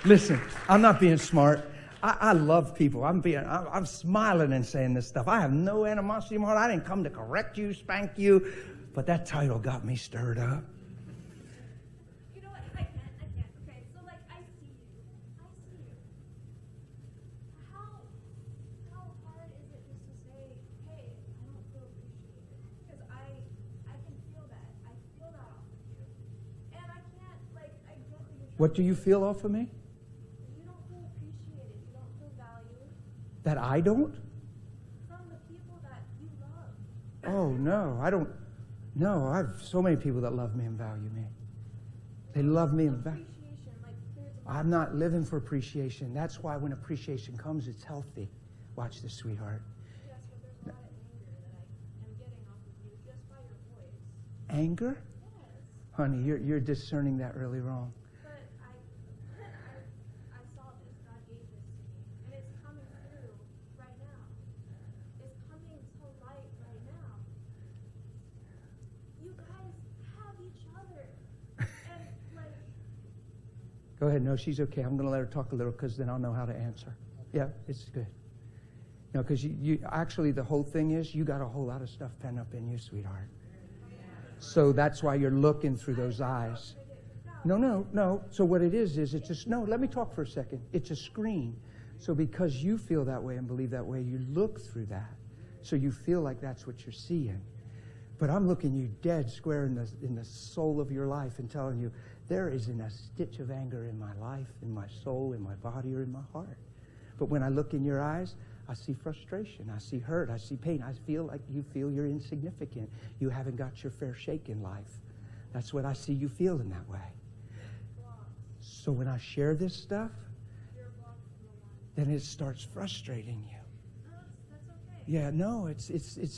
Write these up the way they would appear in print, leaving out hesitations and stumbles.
Listen, I'm not being smart. I love people. I'm smiling and saying this stuff. I have no animosity in my heart. I didn't come to correct you, spank you, but that title got me stirred up. You know what? I can't. Okay, so like I see you. How hard is it just to say, hey, I don't feel appreciated? Because I can feel that. I feel that off of you. And I can't, like, I get that you're What do you feel off of me? That I don't? From the people that you love. Oh, no, I don't. No, I have so many people that love me and value me. They love me and value. I'm not living for appreciation. That's why when appreciation comes, it's healthy. Watch this, sweetheart. Yes, but there's a lot of anger that I am getting off of you just by your voice. Anger? Yes. Honey, you're discerning that really wrong. Go ahead. No, she's okay. I'm going to let her talk a little because then I'll know how to answer. Yeah, it's good. No, because you actually, the whole thing is you got a whole lot of stuff pent up in you, sweetheart. So that's why you're looking through those eyes. No. So what it is it's just, no, let me talk for a second. It's a screen. So because you feel that way and believe that way, you look through that. So you feel like that's what you're seeing. But I'm looking you dead square in the soul of your life and telling you, there isn't a stitch of anger in my life, in my soul, in my body, or in my heart. But when I look in your eyes, I see frustration, I see hurt, I see pain. I feel like you feel you're insignificant. You haven't got your fair shake in life. That's what I see you feel in that way. So when I share this stuff, then it starts frustrating you. That's okay. Yeah, no, it's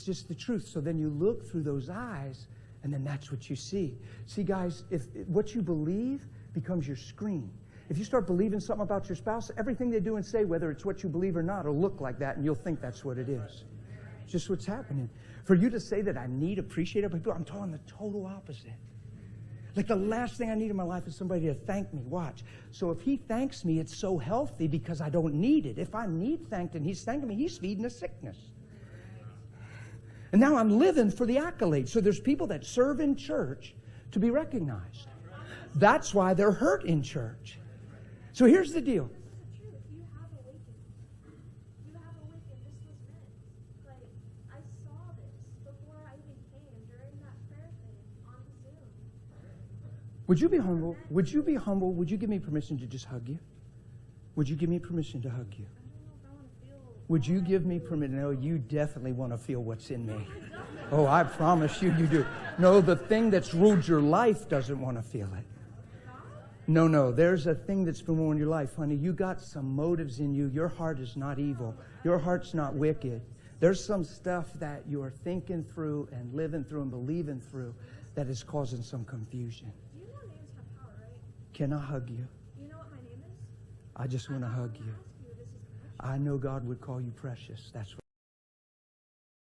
just the truth. So then you look through those eyes, and then that's what you see. See, guys, if what you believe becomes your screen. If you start believing something about your spouse, everything they do and say, whether it's what you believe or not, will look like that, and you'll think that's what it is. It's just what's happening. For you to say that I need appreciated by people, I'm talking the total opposite. Like the last thing I need in my life is somebody to thank me. Watch. So if he thanks me, it's so healthy because I don't need it. If I need thanked and he's thanking me, he's feeding a sickness. And now I'm living for the accolades. So there's people that serve in church to be recognized. That's why they're hurt in church. So here's the deal. You have awakened. This was meant. Like, I saw this before I even came during that prayer thing on Zoom. Would you be humble? Would you be humble? Would you give me permission to just hug you? Would you give me permission to hug you? Would you give me permission? No, you definitely want to feel what's in me. Oh, I promise you, you do. No, the thing that's ruled your life doesn't want to feel it. No, there's a thing that's been ruling your life, honey. You got some motives in you. Your heart is not evil. Your heart's not wicked. There's some stuff that you're thinking through and living through and believing through that is causing some confusion. You know names have power, right? Can I hug you? You know what my name is? I just want to hug you. I know God would call you precious. That's what.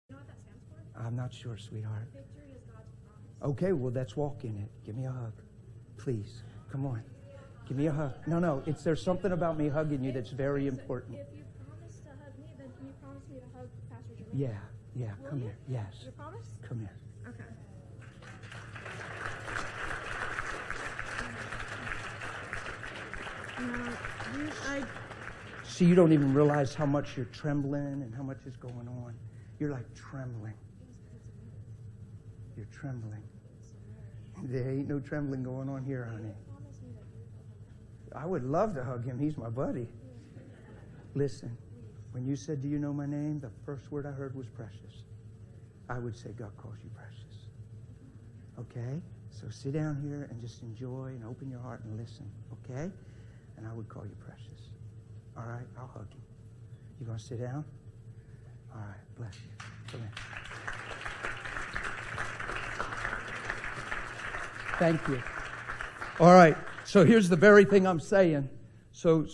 You know what that stands for? I'm not sure, sweetheart. Victory is God's promise. Okay, well, let's walk in it. Give me a hug. Please. Come on. Give me a hug. No. There's something about me hugging you that's very important. If you promise to hug me, then can you promise me to hug Pastor Jimmy? Yeah. Come here. Yes. You promise? Come here. Okay. See, you don't even realize how much you're trembling and how much is going on. You're like trembling. You're trembling. There ain't no trembling going on here, honey. I would love to hug him. He's my buddy. Listen, when you said, do you know my name? The first word I heard was precious. I would say, God calls you precious. Okay? So sit down here and just enjoy and open your heart and listen. Okay? And I would call you precious. All right? I'll hug you. You going to sit down? All right. Bless you. Come here. Thank you. All right. So here's the very thing I'm saying. So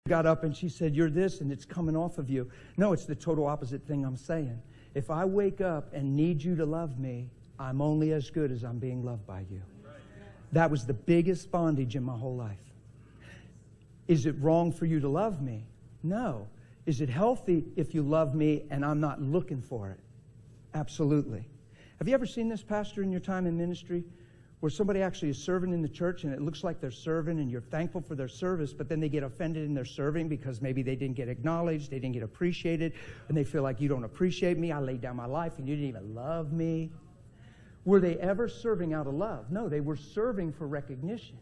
got up and she said, you're this and it's coming off of you. No, it's the total opposite thing I'm saying. If I wake up and need you to love me, I'm only as good as I'm being loved by you. That was the biggest bondage in my whole life. Is it wrong for you to love me? No. Is it healthy if you love me and I'm not looking for it? Absolutely. Have you ever seen this, Pastor, in your time in ministry, where somebody actually is serving in the church and it looks like they're serving and you're thankful for their service, but then they get offended in their serving because maybe they didn't get acknowledged, they didn't get appreciated, and they feel like you don't appreciate me, I laid down my life and you didn't even love me. Were they ever serving out of love? No, they were serving for recognition.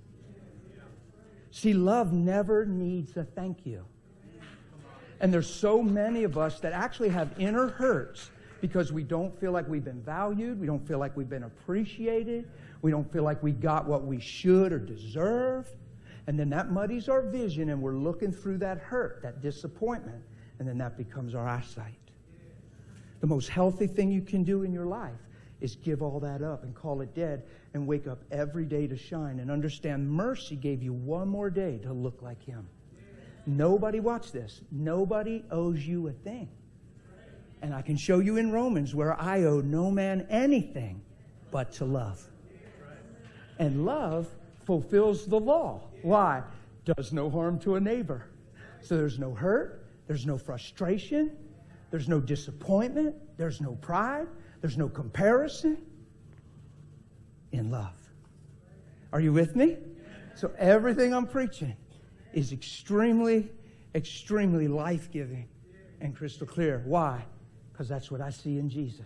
See, love never needs a thank you. And there's so many of us that actually have inner hurts because we don't feel like we've been valued, we don't feel like we've been appreciated, we don't feel like we got what we should or deserve. And then that muddies our vision and we're looking through that hurt, that disappointment, and then that becomes our eyesight. The most healthy thing you can do in your life is give all that up and call it dead and wake up every day to shine and understand mercy gave you one more day to look like Him. Nobody, watch this, nobody owes you a thing. And I can show you in Romans where I owe no man anything but to love. And love fulfills the law. Why? Does no harm to a neighbor. So there's no hurt, there's no frustration, there's no disappointment, there's no pride, there's no comparison in love. Are you with me? So everything I'm preaching is extremely, extremely life-giving and crystal clear. Why? Because that's what I see in Jesus.